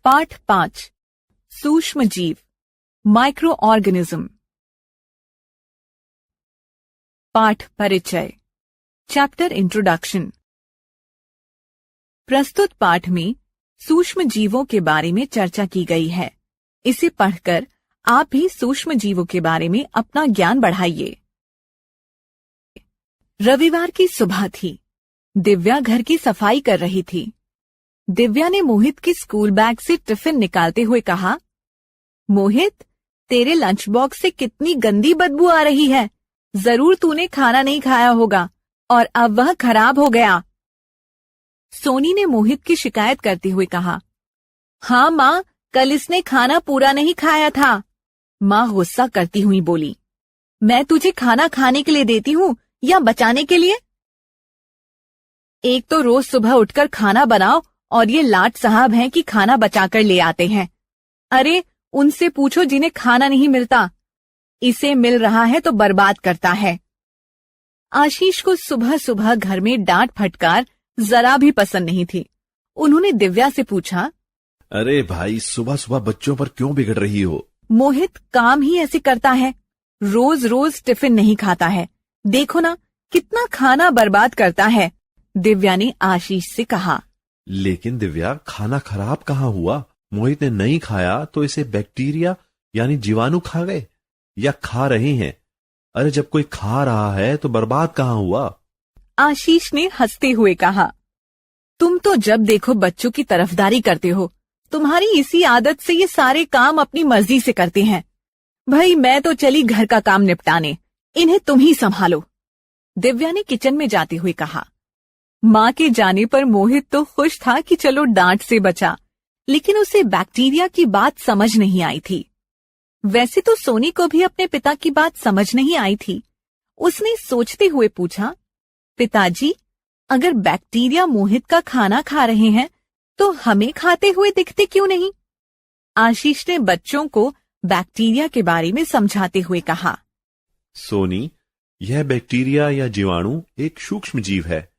पाठ 5 सूक्ष्म जीव माइक्रो ऑर्गेनिज्म। पाठ परिचय चैप्टर इंट्रोडक्शन। प्रस्तुत पाठ में सूक्ष्म जीवों के बारे में चर्चा की गई है। इसे पढ़कर आप भी सूक्ष्म जीवों के बारे में अपना ज्ञान बढ़ाइए। रविवार की सुबह थी। दिव्या घर की सफाई कर रही थी। दिव्या ने मोहित के स्कूल बैग से टिफिन निकालते हुए कहा, मोहित, तेरे लंच बॉक्स से कितनी गंदी बदबू आ रही है। जरूर तूने खाना नहीं खाया होगा और अब वह खराब हो गया। सोनी ने मोहित की शिकायत करते हुए कहा, हाँ माँ, कल इसने खाना पूरा नहीं खाया था। माँ गुस्सा करती हुई बोली, मैं तुझे खाना खाने के लिए देती हूँ या बचाने के लिए? एक तो रोज सुबह उठकर खाना बनाओ और ये लाट साहब हैं कि खाना बचाकर ले आते हैं। अरे उनसे पूछो जिन्हें खाना नहीं मिलता। इसे मिल रहा है तो बर्बाद करता है। आशीष को सुबह सुबह घर में डांट फटकार जरा भी पसंद नहीं थी। उन्होंने दिव्या से पूछा, अरे भाई, सुबह सुबह बच्चों पर क्यों बिगड़ रही हो? मोहित काम ही ऐसे करता है, रोज रोज टिफिन नहीं खाता है। देखो ना कितना खाना बर्बाद करता है। दिव्या ने आशीष से कहा। लेकिन दिव्या, खाना खराब कहाँ हुआ? मोहित ने नहीं खाया तो इसे बैक्टीरिया यानी जीवाणु खा गए या खा रहे हैं। अरे जब कोई खा रहा है तो बर्बाद कहाँ हुआ? आशीष ने हंसते हुए कहा, तुम तो जब देखो बच्चों की तरफदारी करते हो। तुम्हारी इसी आदत से ये सारे काम अपनी मर्जी से करते हैं। भाई मैं तो चली घर का काम निपटाने, इन्हें तुम ही संभालो। दिव्या ने किचन में जाते हुए कहा। माँ के जाने पर मोहित तो खुश था कि चलो डांट से बचा, लेकिन उसे बैक्टीरिया की बात समझ नहीं आई थी। वैसे तो सोनी को भी अपने पिता की बात समझ नहीं आई थी। उसने सोचते हुए पूछा, पिताजी, अगर बैक्टीरिया मोहित का खाना खा रहे हैं तो हमें खाते हुए दिखते क्यों नहीं? आशीष ने बच्चों को बैक्टीरिया के बारे में समझाते हुए कहा, सोनी, यह बैक्टीरिया या जीवाणु एक सूक्ष्म जीव है।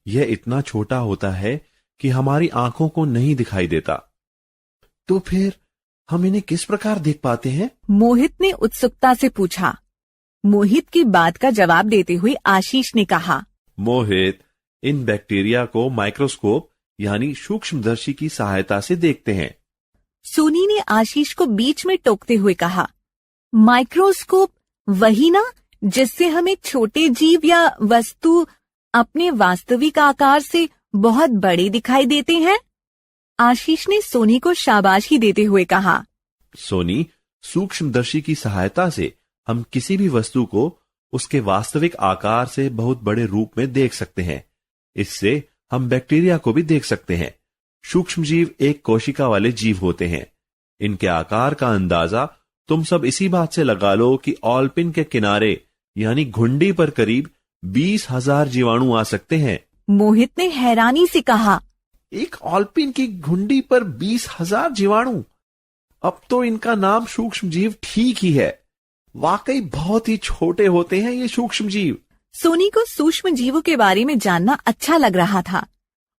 यह इतना छोटा होता है कि हमारी आंखों को नहीं दिखाई देता। तो फिर हम इन्हें किस प्रकार देख पाते हैं? मोहित ने उत्सुकता से पूछा। मोहित की बात का जवाब देते हुए आशीष ने कहा, मोहित, इन बैक्टीरिया को माइक्रोस्कोप यानी सूक्ष्मदर्शी की सहायता से देखते हैं। सोनी ने आशीष को बीच में टोकते हुए कहा, माइक्रोस्कोप वही ना जिससे हमें छोटे जीव या वस्तु अपने वास्तविक आकार से बहुत बड़े दिखाई देते हैं? आशीष ने सोनी को शाबाशी देते हुए कहा, सोनी, सूक्ष्मदर्शी की सहायता से हम किसी भी वस्तु को उसके वास्तविक आकार से बहुत बड़े रूप में देख सकते हैं। इससे हम बैक्टीरिया को भी देख सकते हैं। सूक्ष्म जीव एक कोशिका वाले जीव होते हैं। इनके आकार का अंदाजा तुम सब इसी बात से लगा लो कि ऑलपिन के किनारे यानी घुंडी पर करीब 20,000 जीवाणु आ सकते हैं। मोहित ने हैरानी से कहा, एक ऑलपिन की घुंडी पर 20,000 जीवाणु? अब तो इनका नाम सूक्ष्म जीव ठीक ही है। वाकई बहुत ही छोटे होते हैं ये सूक्ष्म जीव। सोनी को सूक्ष्म जीवों के बारे में जानना अच्छा लग रहा था।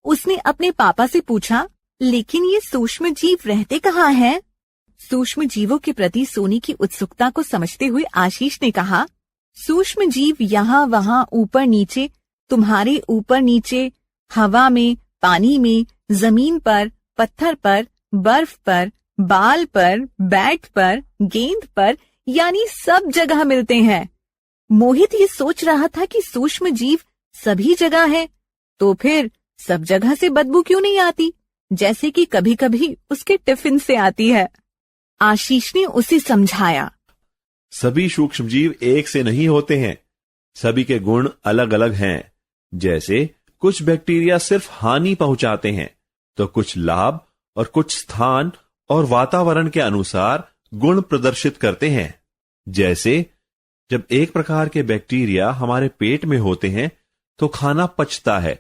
उसने अपने पापा से पूछा, लेकिन ये सूक्ष्म जीव रहते कहाँ हैं? सूक्ष्म जीवों के प्रति सोनी की उत्सुकता को समझते हुए आशीष ने कहा, सूक्ष्म जीव यहाँ वहाँ ऊपर नीचे, तुम्हारे ऊपर नीचे, हवा में, पानी में, जमीन पर, पत्थर पर, बर्फ पर, बाल पर, बैट पर, गेंद पर, यानी सब जगह मिलते हैं। मोहित ये सोच रहा था कि सूक्ष्म जीव सभी जगह है, तो फिर सब जगह से बदबू क्यों नहीं आती, जैसे कि कभी कभी उसके टिफिन से आती है। आशीष ने उसे समझाया, सभी सूक्ष्म जीव एक से नहीं होते हैं। सभी के गुण अलग अलग हैं। जैसे कुछ बैक्टीरिया सिर्फ हानि पहुंचाते हैं, तो कुछ लाभ और कुछ स्थान और वातावरण के अनुसार गुण प्रदर्शित करते हैं। जैसे जब एक प्रकार के बैक्टीरिया हमारे पेट में होते हैं तो खाना पचता है,